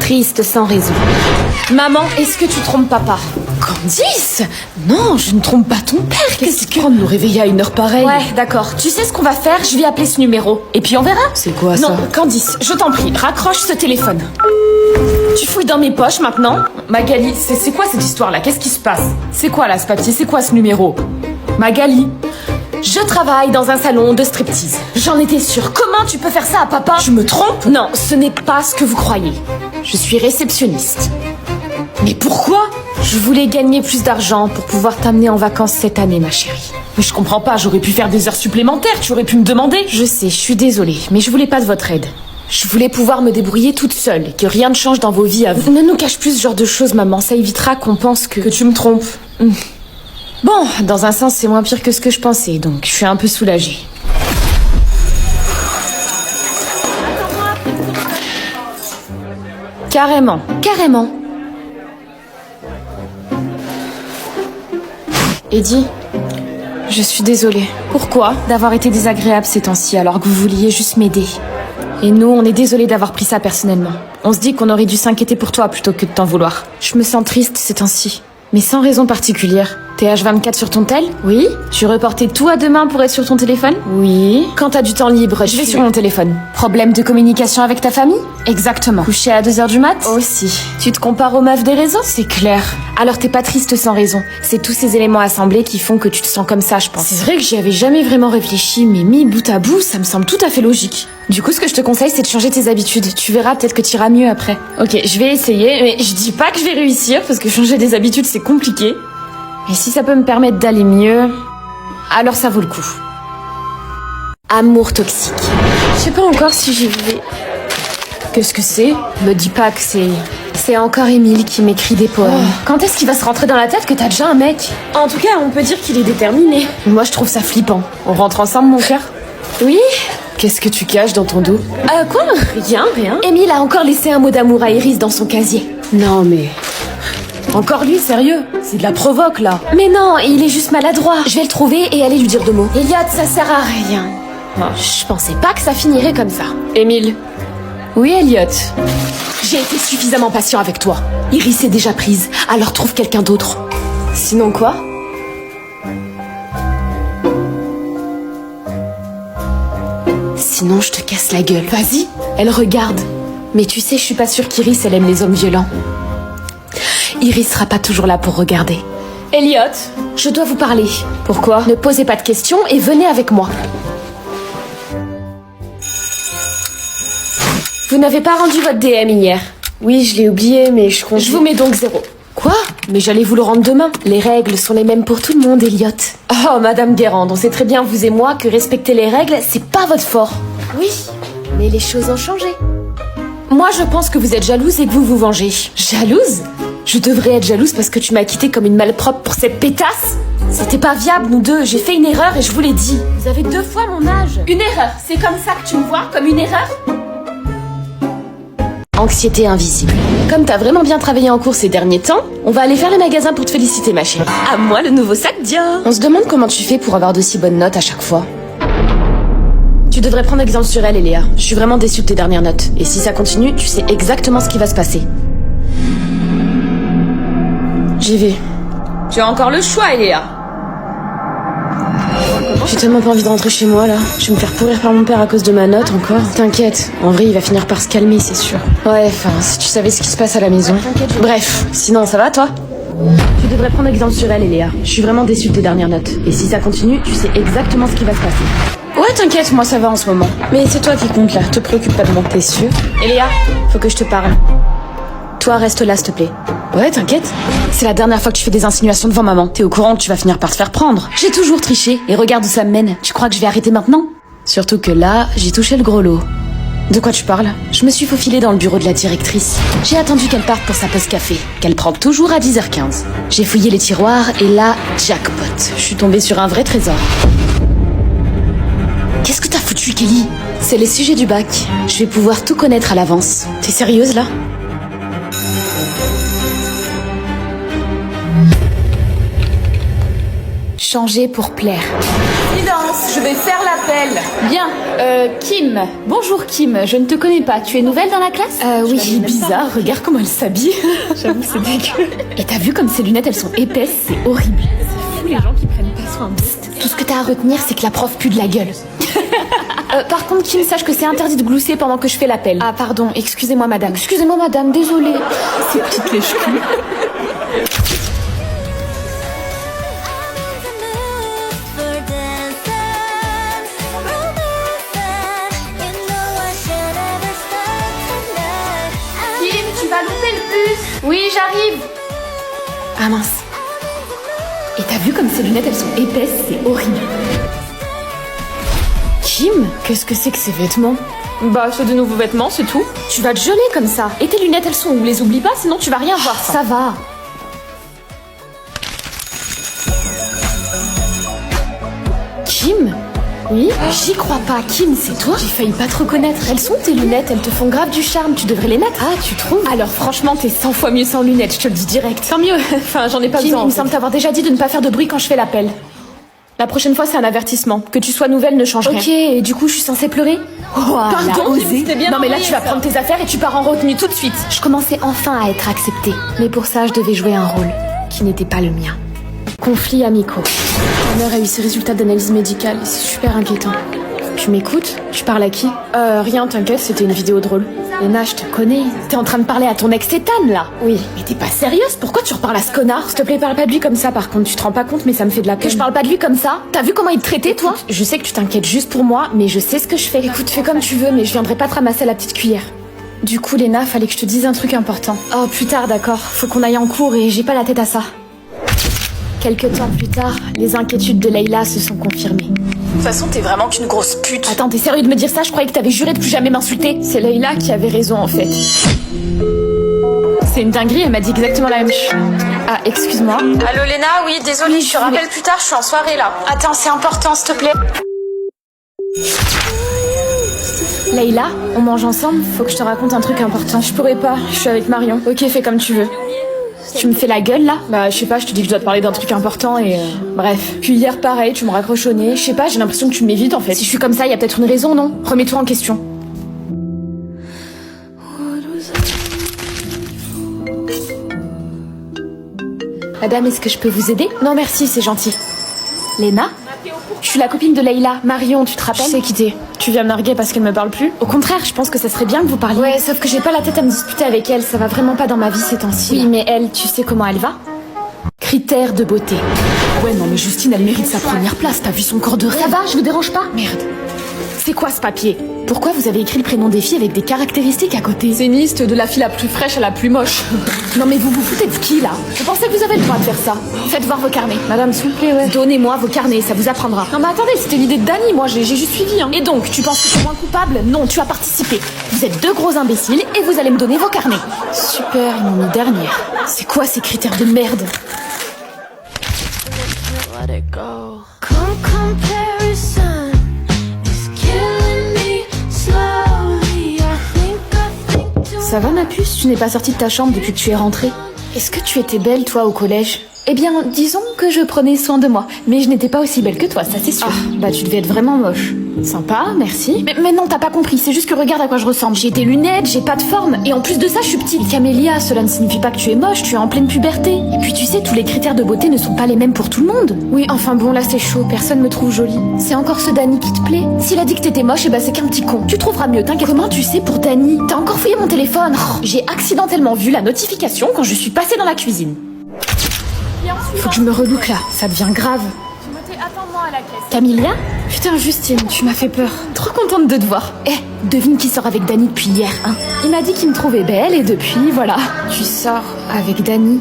Triste sans raison. Maman, est-ce que tu trompes papa? Candice? Non, je ne trompe pas ton père. Qu'est-ce que... Prends de nous réveiller à une heure pareille. Ouais, d'accord. Tu sais ce qu'on va faire? Je vais appeler ce numéro. Et puis on verra. C'est quoi ça? Non, Candice, je t'en prie, raccroche ce téléphone. Tu fouilles dans mes poches maintenant? Magali, c'est quoi cette histoire-là? Qu'est-ce qui se passe? C'est quoi là ce papier? C'est quoi ce numéro? Magali, je travaille dans un salon de striptease. J'en étais sûre. Comment tu peux faire ça à papa? Je me trompe? Non, ce n'est pas ce que vous croyez. Je suis réceptionniste. Mais pourquoi? Je voulais gagner plus d'argent pour pouvoir t'amener en vacances cette année, ma chérie. Mais je comprends pas, j'aurais pu faire des heures supplémentaires, tu aurais pu me demander. Je sais, je suis désolée, mais je voulais pas de votre aide. Je voulais pouvoir me débrouiller toute seule et que rien ne change dans vos vies à vous. Ne nous cache plus ce genre de choses, maman. Ça évitera qu'on pense que tu me trompes. Bon, dans un sens, c'est moins pire que ce que je pensais, donc je suis un peu soulagée. Carrément, carrément. Eddie, je suis désolée. Pourquoi? D'avoir été désagréable ces temps-ci alors que vous vouliez juste m'aider. Et nous, on est désolés d'avoir pris ça personnellement. On se dit qu'on aurait dû s'inquiéter pour toi plutôt que de t'en vouloir. Je me sens triste ces temps-ci, mais sans raison particulière. T'es H24 sur ton tel? Oui. Tu reportais tout à demain pour être sur ton téléphone? Oui. Quand t'as du temps libre, je vais sur mon téléphone. Problème de communication avec ta famille? Exactement. Couché à 2h du mat? Aussi. Tu te compares aux meufs des réseaux? C'est clair. Alors t'es pas triste sans raison. C'est tous ces éléments assemblés qui font que tu te sens comme ça, je pense. C'est vrai que j'y avais jamais vraiment réfléchi, mais mis bout à bout, ça me semble tout à fait logique. Du coup, ce que je te conseille, c'est de changer tes habitudes. Tu verras, peut-être que t'iras mieux après. Ok, je vais essayer, mais je dis pas que je vais réussir, parce que changer des habitudes, c'est compliqué. Et si ça peut me permettre d'aller mieux, alors ça vaut le coup. Amour toxique. Je sais pas encore si j'y vais. Qu'est-ce que c'est? Me dis pas que c'est... C'est encore Émile qui m'écrit des poèmes. Oh. Quand est-ce qu'il va se rentrer dans la tête que t'as déjà un mec? En tout cas, on peut dire qu'il est déterminé. Moi, je trouve ça flippant. On rentre ensemble, mon cœur? Oui? Qu'est-ce que tu caches dans ton dos? Quoi? Rien. Émile a encore laissé un mot d'amour à Iris dans son casier. Non, mais... Encore lui, sérieux? C'est de la provoque, là. Mais non, il est juste maladroit. Je vais le trouver et aller lui dire 2 mots. Elliot, ça sert à rien. Oh. Je pensais pas que ça finirait comme ça. Émile. Oui, Elliot. J'ai été suffisamment patient avec toi. Iris est déjà prise, alors trouve quelqu'un d'autre. Sinon quoi? Sinon, je te casse la gueule. Vas-y. Elle regarde. Mais tu sais, je suis pas sûre qu'Iris, elle aime les hommes violents. Iris sera pas toujours là pour regarder. Elliot, je dois vous parler. Pourquoi? Ne posez pas de questions et venez avec moi. Vous n'avez pas rendu votre DM hier? Oui, je l'ai oublié, mais je compte... Je vous mets donc 0. Quoi? Mais j'allais vous le rendre demain. Les règles sont les mêmes pour tout le monde, Elliot. Oh, Madame Guérande, on sait très bien, vous et moi, que respecter les règles, c'est pas votre fort. Oui, mais les choses ont changé. Moi, je pense que vous êtes jalouse et que vous vous vengez. Jalouse? Je devrais être jalouse parce que tu m'as quittée comme une malpropre pour cette pétasse? C'était pas viable, nous deux. J'ai fait une erreur et je vous l'ai dit. Vous avez 2 fois mon âge. Une erreur? C'est comme ça que tu me vois? Comme une erreur? Anxiété invisible. Comme t'as vraiment bien travaillé en cours ces derniers temps, on va aller faire le magasin pour te féliciter, ma chérie. À moi, le nouveau sac Dior. On se demande comment tu fais pour avoir de si bonnes notes à chaque fois. Tu devrais prendre exemple sur elle, Eléa. Je suis vraiment déçue de tes dernières notes. Et si ça continue, tu sais exactement ce qui va se passer. J'y vais. Tu as encore le choix, Eléa. J'ai tellement pas envie de rentrer chez moi, là. Je vais me faire pourrir par mon père à cause de ma note, encore. T'inquiète, en vrai, il va finir par se calmer, c'est sûr. Ouais, enfin, si tu savais ce qui se passe à la maison. Bref, sinon, ça va, toi? Tu devrais prendre exemple sur elle, Eléa. Je suis vraiment déçue de tes dernières notes. Et si ça continue, tu sais exactement ce qui va se passer. Ouais, t'inquiète, moi ça va en ce moment. Mais c'est toi qui compte, là. Te préoccupe pas de moi. T'es sûre? Eléa, faut que je te parle. Toi, reste là, s'il te plaît. Ouais, t'inquiète. C'est la dernière fois que tu fais des insinuations devant maman. T'es au courant que tu vas finir par te faire prendre. J'ai toujours triché, et regarde où ça me mène. Tu crois que je vais arrêter maintenant? Surtout que là, j'ai touché le gros lot. De quoi tu parles? Je me suis faufilée dans le bureau de la directrice. J'ai attendu qu'elle parte pour sa pause café, qu'elle prend toujours à 10h15. J'ai fouillé les tiroirs, et là, jackpot. Je suis tombée sur un vrai trésor. Qu'est-ce que t'as foutu, Kelly? C'est les sujets du bac. Je vais pouvoir tout connaître à l'avance. T'es sérieuse, là? Changer pour plaire. Dis donc, Silence, je vais faire l'appel. Bien, Kim. Bonjour Kim, je ne te connais pas. Tu es nouvelle dans la classe? Oui, bizarre, regarde comment elle s'habille. J'avoue, c'est dégueu. Et t'as vu comme ces lunettes, elles sont épaisses, c'est horrible. C'est fou les gens qui prennent pas soin d'eux. Tout ce que t'as à retenir, c'est que la prof pue de la gueule. Par contre, Kim, sache que c'est interdit de glousser pendant que je fais l'appel. Ah pardon, excusez-moi madame. Excusez-moi madame, désolée. Ces petites lèche-culs. Kim, tu vas louper le bus. Oui, j'arrive. Ah mince. Et t'as vu comme ces lunettes, elles sont épaisses, c'est horrible. Kim, qu'est-ce que c'est que ces vêtements? Bah, c'est de nouveaux vêtements, c'est tout. Tu vas te geler comme ça. Et tes lunettes, elles sont où? Les oublie pas, sinon tu vas rien voir. Ça va. Kim? Oui? J'y crois pas. Kim, c'est toi? J'ai failli pas te reconnaître. Elles sont tes lunettes, elles te font grave du charme, tu devrais les mettre. Ah, tu trouves? Alors franchement, t'es 100 fois mieux sans lunettes, je te le dis direct. Tant mieux, enfin j'en ai pas Kim, besoin. il Il me me semble t'avoir déjà dit de ne pas faire de bruit quand je fais l'appel. La prochaine fois, c'est un avertissement. Que tu sois nouvelle ne change rien. Ok, et du coup, je suis censée pleurer? Pardon, osé. bien. Non mais là, tu vas prendre tes affaires et tu pars en retenue tout de suite. Je commençais enfin à être acceptée. Mais pour ça, je devais jouer un rôle qui n'était pas le mien. Conflits amicaux. Ma mère a eu ses résultats d'analyse médicale et c'est super inquiétant. Tu m'écoutes? Tu parles à qui? Rien, t'inquiète, c'était une vidéo drôle. Léna, je te connais. T'es en train de parler à ton ex Ethan, là? Oui. Mais t'es pas sérieuse? Pourquoi tu reparles à ce connard? S'il te plaît, parle pas de lui comme ça, par contre. Tu te rends pas compte, mais ça me fait de la peine. Que je parle pas de lui comme ça? T'as vu comment il te traitait, toi? Je sais que tu t'inquiètes juste pour moi, mais je sais ce que je fais. Écoute, fais comme tu veux, mais je viendrai pas te ramasser à la petite cuillère. Du coup, Léna, fallait que je te dise un truc important. Oh, plus tard, d'accord. Faut qu'on aille en cours et j'ai pas la tête à ça. Quelques temps plus tard, les inquiétudes de Leïla se sont confirmées. De toute façon, t'es vraiment qu'une grosse pute. Attends, t'es sérieux de me dire ça? Je croyais que t'avais juré de plus jamais m'insulter. C'est Leïla qui avait raison, en fait. C'est une dinguerie, elle m'a dit exactement la même chose. Ah, excuse-moi. Allô Léna, oui, désolée, je te rappelle plus tard, je suis en soirée là. Attends, c'est important, s'il te plaît. Leïla, on mange ensemble? Faut que je te raconte un truc important. Je pourrais pas, je suis avec Marion. Ok, fais comme tu veux. Tu me fais la gueule là? Bah je sais pas, je te dis que je dois te parler d'un truc important et bref. Puis hier pareil, tu me raccroches au nez. Je sais pas, j'ai l'impression que tu m'évites en fait. Si je suis comme ça, y a peut-être une raison, non? Remets-toi en question. Madame, est-ce que je peux vous aider? Non merci, c'est gentil. Léna? Je suis la copine de Leïla. Marion, tu te rappelles? Je sais qui t'es. Tu viens me narguer parce qu'elle me parle plus? Au contraire, je pense que ça serait bien que vous parliez. Ouais, sauf que j'ai pas la tête à me disputer avec elle, ça va vraiment pas dans ma vie ces temps-ci. Oui, mais elle, tu sais comment elle va? Critères de beauté. Ouais, non mais Justine, elle mérite sa première place, t'as vu son corps de rêve? Ça va, je vous dérange pas? Merde. C'est quoi ce papier? Pourquoi vous avez écrit le prénom des filles avec des caractéristiques à côté? C'est une liste de la fille la plus fraîche à la plus moche. Non mais vous vous foutez de qui là? Je pensais que vous avez le droit de faire ça. Faites voir vos carnets. Madame, s'il vous plaît, ouais. Donnez-moi vos carnets, ça vous apprendra. Non mais attendez, c'était l'idée de Dani, moi j'ai juste suivi. Hein. Et donc, tu penses que je suis moins coupable? Non, tu as participé. Vous êtes deux gros imbéciles et vous allez me donner vos carnets. Super, ils m'ont mis dernière. C'est quoi ces critères de merde? Let it go. Comparison is killing me slowly. I think Ça va ma puce? Tu n'es pas sortie de ta chambre depuis que tu es rentrée? Est-ce que tu étais belle toi au collège? Eh bien, disons que je prenais soin de moi, mais je n'étais pas aussi belle que toi, ça c'est sûr. Ah, bah tu devais être vraiment moche. Sympa, merci. Mais non, t'as pas compris, c'est juste que regarde à quoi je ressemble. J'ai des lunettes, j'ai pas de forme, et en plus de ça, je suis petite. Camélia, cela ne signifie pas que tu es moche, tu es en pleine puberté. Et puis tu sais, tous les critères de beauté ne sont pas les mêmes pour tout le monde. Oui, enfin bon, là c'est chaud, personne me trouve jolie. C'est encore ce Dani qui te plaît? S'il a dit que t'étais moche, et bah c'est qu'un petit con. Tu trouveras mieux, t'inquiète. Comment tu sais pour Dani? T'as encore fouillé mon téléphone? J'ai accidentellement vu la notification quand je suis passée dans la cuisine. Faut que je me relook là, ça devient grave. Attends-moi à la caisse. Camélia? Putain, Justine, tu m'as fait peur. Trop contente de te voir. Devine qui sort avec Dani depuis hier, hein? Il m'a dit qu'il me trouvait belle et depuis, voilà. Tu sors avec Dani?